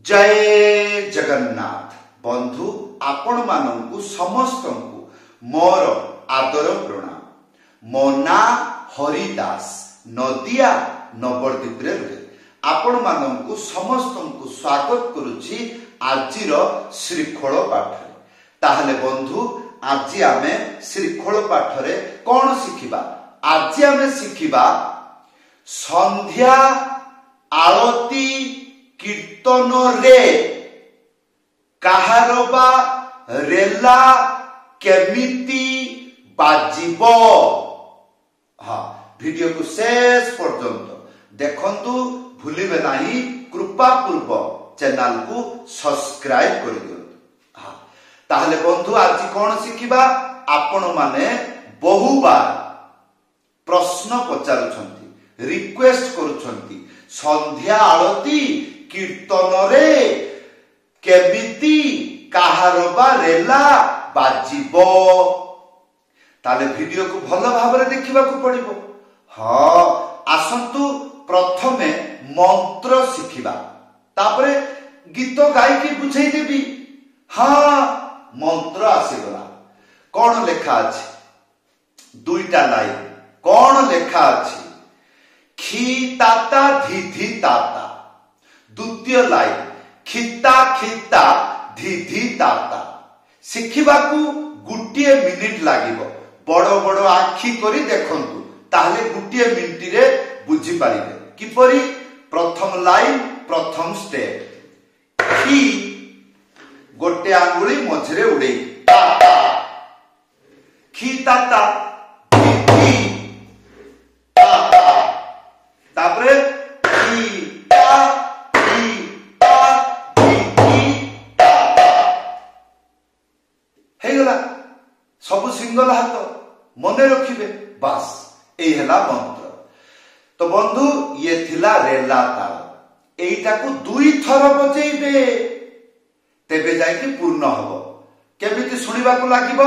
जय जगन्नाथ बंधु आपण मानू समस्त मोर आदर प्रणाम। मो ना हरिदास नदिया नवरदीप रुहे आपण मानू समस्त को स्वागत करुछि आजिर श्रीखोल पाठ। ताहले बंधु आज आमे श्रीखोल पाठ रे कौन शिखिबा? आज आमे शिखिबा संध्या आरती कीर्तन रे काहारबा रेला केमिति बाजिबो। हाँ, वीडियो को शेष पर्यंत देखंतु भूलिबे नाही। कृपा पूर्वक चैनल को सब्सक्राइब कर दियंतु। हाँ, ताहले बंधु आज कौन शिखिबा? आपण माने बहुबार प्रश्न पचारुछंती, रिक्वेस्ट करुछंती संध्या आरती कीर्तन रे केमिति काहारबा रेला बाजिबो। ताले वीडियो को भल भाबरे देखिबा को पड़िबो। हाँ, आसंतु प्रथमे मंत्र शिखिबा, तापरे गीत गाई के बुझाई देबी। हाँ, मंत्र आसीगला। कौन लेखा अछि? दुईटा लाइन। कौन लेखा अछि? खी ताता धी धी ताता। द्वितीय लाइन खिता खिता धी धी ताता। शिखिबाकू गुटिए मिनिट लागिबो। बड़ बड़ आखि करी देखंतु, ताहले गुटिए मिनिट रे बुझी पारिबे। किपरि? प्रथम लाइन प्रथम स्टेप खी गोटे आंगुली मझरे उड़े ताता। खी ताता धी धी ताता। तापरे खी ता धी ता धी धी ताता। हे गला सब सिंगल हाथ मने रखिबे। बास एई हला मंत्र। तो बंधु ये थिला रेला ताल। एइटा को दुई थर बजेइबे, तेबे जाय कि पूर्ण हबो। केमिति सुनिबा को लागिबो?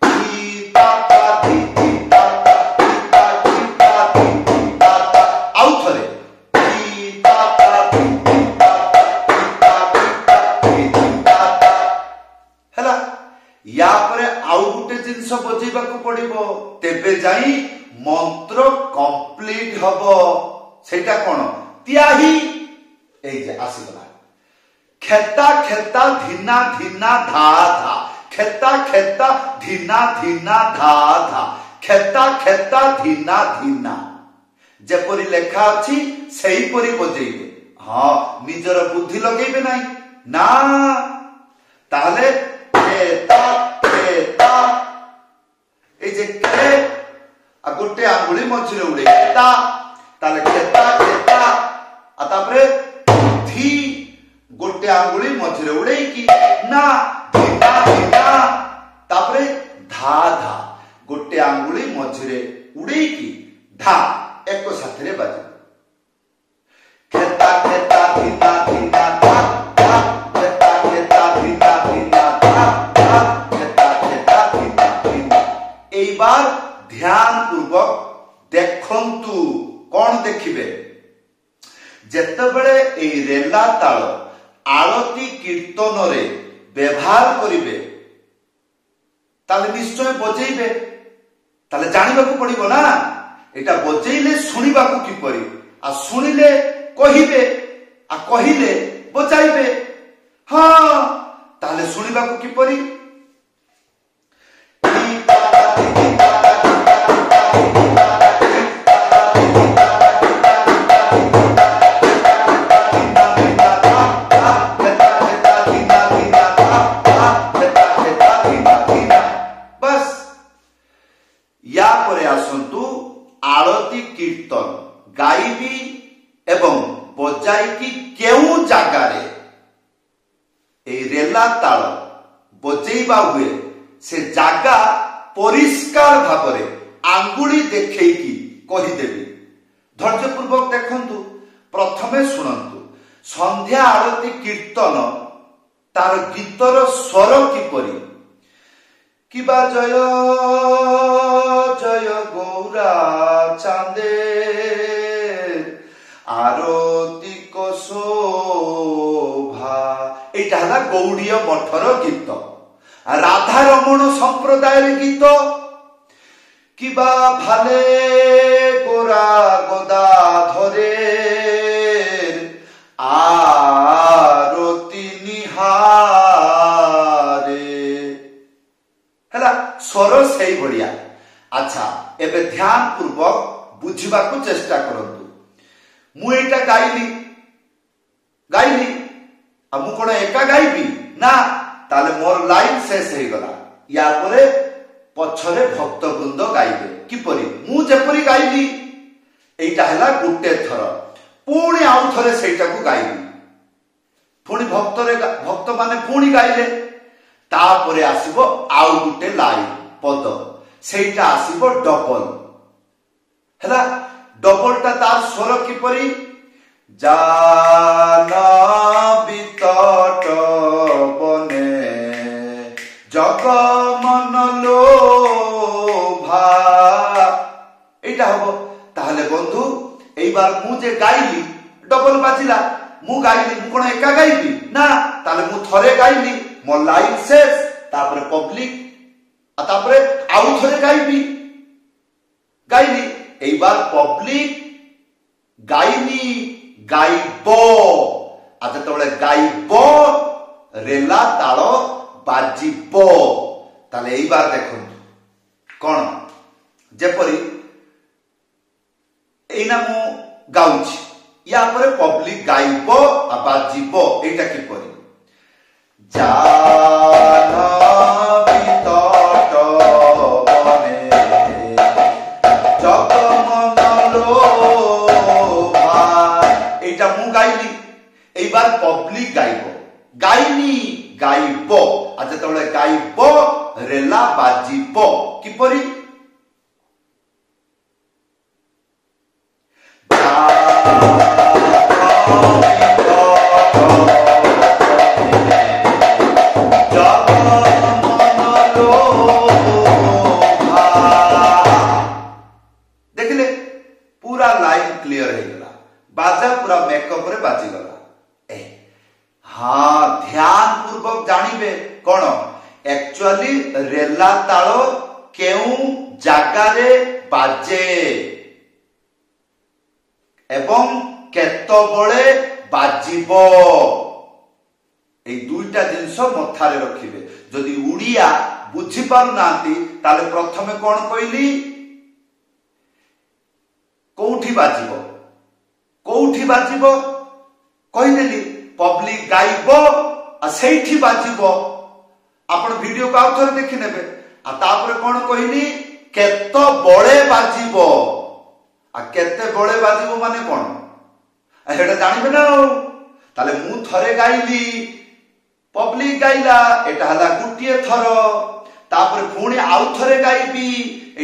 धी ताता धी धी ताता धी ता धी ता धी धी ताता। आउ थरे धी ताता धी धी ताता धी ता धी ता धी धी ताता। हला या परे आउ गुटे जिंस बजेइबा को पड़िबो, तेबे जाई मंत्र कंप्लीट हबो। सेटा कोन? त्याही एई जे आसीगला। खेता खेता धीना धीना धा धा। खेता खेता धीना धीना धा धा। खेता खेता धीना धीना। जेपरि लेखा अछि सेही परि बजेइबे। हाँ, निजर बुद्धि लगेइबे नाही ना। ताहले खेता खेता ए जे के आ गोटे आंगुली मझिरे उड़े खेता। ताले खेता खेता आ तापरे धी गोटे आंगुली मझिरे उड़े की ना धीना धीना। तापरे धा धा गोटे आंगुली मझिरे उड़े की धा एको साथरे बाजे। खेता खेता धीना धीना धा धा। खेता खेता धीना धीना धा धा। खेता खेता धीना धीना। एई बार ध्यान पूर्वक देखंतु। कौन देखिबे? जेतेबेले एई रेला ताल आरती कीर्तन रे व्यवहार करिबे, ताले निश्चय बजेइबे। ताले जानिबा को पड़िबो ना, एटा बजेइले सुनिबा को किपरि, आ सुनिले कहिबे, आ कहिले बजाइबे। हाँ, ताले सुनिबा को किपरि? आरती कीर्तन गाइबी एवं बजाई की केउ जागारे ए रेला ताल बजेइबा हुए से जागा परिष्कार भाबरे आंगुली देखै की कहि देबी। धैर्य पूर्वक देखंतु। प्रथमे सुनंतु संध्या आरती कीर्तन तार गीतर स्वर किपरि? किबा जय जय गौरा चांदे आरती को शोभा এইটা হলা গৌড়ীয় মঠর গীত। রাধা রমণ সম্প্রদায়ের গীত কিবা ভালে গোরা গদাধরে আরতি নিহারে হেলা স্বর সেই ভড়িয়া। আচ্ছা এবে ধ্যান পূর্বক বুঝিବାକୁ চেষ্টা করন্তু। মু এইটা গাইলি আর মু কোন একা গাইবি না, তাহলে মোর লাইন শেষ হয়ে গলা। ইয়া পরে পছরে ভক্তবৃন্দ গাইবে কিপরি মু যেপরি গাইলি এইটা হেলা গোটে থর, পুଣି আউ থরে সেইটাକୁ গাইবি, পুଣି ভক্ত মানে পুଣି গাইলে তারপরে আসিব আউ গোটে লাইন পদ, সেইটা আসিব ডবল হেলা। ডবলটা তার স্বর কিপরি জানবি তট বনে জগমন লোভা, এইটা হব। তাহলে বন্ধু এইবার মু যে গাইলি ডবল বাজিলা, মু গাইলি মু কোন একা গাইবি না, তাহলে মু থরে গাইলি মোর লাইন শেষ, তারপরে পাবলিক আর তারপরে আউ থরে গাইবি গাইলি। এইবার পাবলিক গাইনি গাইব, আর যেতবে গাইব রেলা তাল বাজিব। তাহলে এইবার দেখুন কোন যেপরি এইনা মু গাউছি, ইয়া পরে পাবলিক গাইব আর বাজিব, এইটা কিপরি জানবি তট বনে জগমন লোভা, এইটা মু গাইলি। এইবার পাবলিক গাইব, গাইনি গাইব, আর যেতবে গাইব রেলা বাজিব কিপরি देखिले पूरा लाइन क्लियर हो गला, बाजा पूरा मेकअप रे बाजी गला। हाँ ध्यान पूर्वक जानिबे कोन एक्चुअली रेला ताल केउ जागारे बाजे एवं केतबळे बाजिब, এই দুইটা জিনিস মথারে রখিবে। যদি উড়িয়া বুঝি পারু নাতি তাহলে প্রথমে কোন কইলি কোউঠি বাজিব, কোউঠি বাজিব কইদেলি পাবলিক গাইব আর সেইঠি বাজিব। আপন ভিডিও কো আউ থরে দেখি নেবে। আর তারপরে কোন কইলি কেতবळे বাজিব, আর কেতবଳେ বাজিব মানে কোন এটা জানিবে না। তাহলে মু থরে গাইলি পাবলিক গাইলা, এটা হলা গুটিয়ে থর, তারপরে পুଣି আউ থরে গাইবি,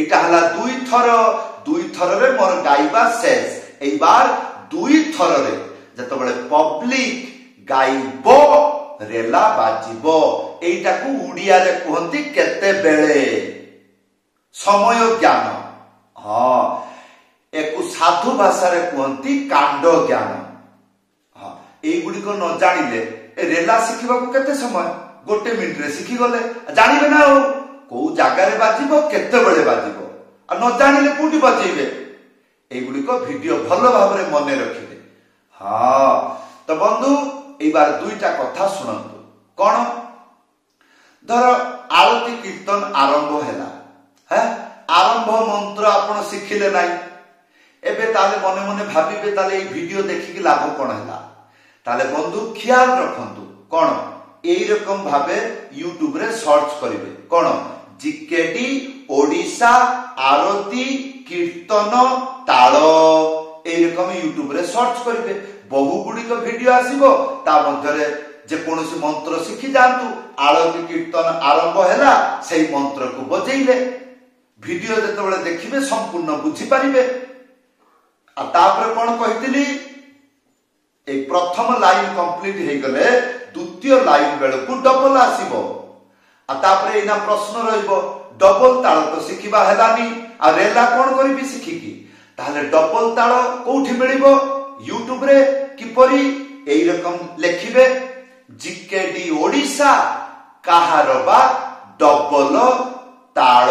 এটা হলা দুই থর, দুই থররে মোর গাইবা শেষ। এইবার দুই থররে যেতবে পাবলিক গাইব রেলা বাজিব, এইটাকু উড়িয়ারে কুহନ୍ତି কেতেবেলে সময় জ্ঞান। হ্যাঁ একু সাধু ভাষারে কুহନ୍ତି কাণ্ড জ্ঞান। হ্যাঁ এইগুড়িক ন জানিলে রেলা শিখিবাকু কেতে সময়, গোটে মিনিটরে শিখি গলে জানিবে না কোউ জায়গায় বাজিব কেতেবেলে বাজিব, আর ন জানিলে কোটি বাজাইবে। এইগুড়িক ভিডিও ভাল ভাবে মনে রাখিবে। হ্যাঁ তো বন্ধু এইবার দুইটা কথা শুনন্তু। কোন ধর আরতি কীর্তন আরম্ভ হেলা, হ্যাঁ আরম্ভ মন্ত্র আপন শিখিলে নাই, এবে তাহলে মনে মনে ভাবিবে তাহলে এই ভিডিও দেখিকি লাভ কোন হেলা। তাহলে বন্ধু খেয়াল রাখন্তু কোন এইরকম ভাবে ইউটিউব রে সার্চ করিবে কোন জিকেডি ওড়িশা আরতি কীর্তন তাল, এইরকম ইউটিউব রে সার্চ করিবে। বহু গুড়িক ভিডিও আসিব, তা মধ্যে যে কোনসি মন্ত্র শিখি যাআন্তু, আরতি কীর্তন আরম্ভ হেলা সেই মন্ত্রকু বজাইলে ভিডিও যেতবে দেখিবে সম্পূর্ণ বুঝি পারিবে। আর তারপরে কোন কহিতিলি এই প্রথম লাইন কমপ্লিট হয়ে গেলে দ্বিতীয় লাইন বেলকু ডবল আসিব। আর তারপরে এইনা প্রশ্ন রইব ডবল তাল তো শিখিবা হেলানি, আর রেলা কোন করিবি শিখিকি। তাহলে ডবল তাল কোউঠি মিলিব ইউটিউব রে কিপরি এইরকম লেখিবে ଜିକେଡି ओडिशा काहार बा डबल ताल।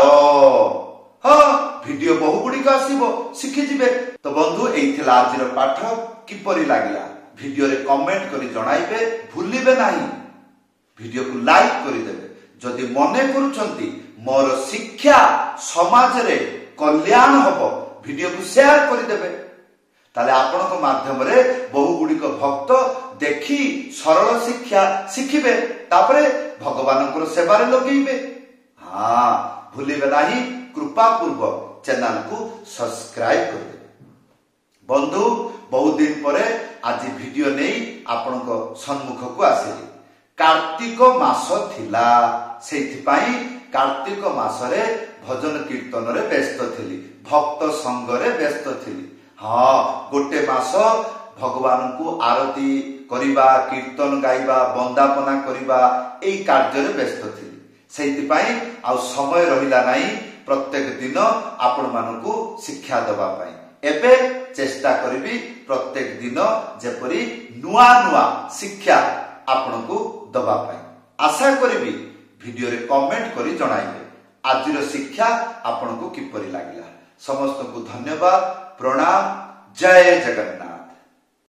हाँ वीडियो बहु गुड़िक आसीबो शिखि जिवे। तो बंधु एइथिला आजिर पाठ किपरि लागिला वीडियो रे कमेंट करी जणाइबे भूलिबे नाही। वीडियो को लाइक करि देबे। जदि मने करूछंती मोर शिक्षा समाज रे कल्याण हबो वीडियो को शेयर करि देबे। ताले आपनक माध्यम रे बहु गुड़िक भक्त देखि सरल शिक्षा शिखिबे तापरे भगवानकर सेवा रे लगेइबे। हाँ भूलिबे नाही कृपा पूर्वक चैनल को सब्सक्राइब कर देबे। बंधु बहुत दिन परे आज वीडियो नहीं आपनक सम्मुख को आसिली। कार्तिक मास थिला सेथि पई कार्तिक मास रे भजन कीर्तन रे व्यस्त थिली, भक्त संग रे व्यस्त थिली। हाँ गोटे मास भगवान को आरती करिबा, कीर्तन गाइबा, वंदापना करिबा एई कार्य रे व्यस्त थिली। सेथि पई आ समय रहिला नाही प्रत्येक दिन आपण मानकू शिक्षा दबा पई। एबे चेष्टा करिबी प्रत्येक दिन जेपरि नुआ नुआ शिक्षा आपनकू दबा पई। आशा करिबी वीडियो रे कमेंट करी जणाइबे आजिर शिक्षा आपनकू किपरि लागिला। समस्त को धन्यवाद, प्रणाम, जय जगन्नाथ।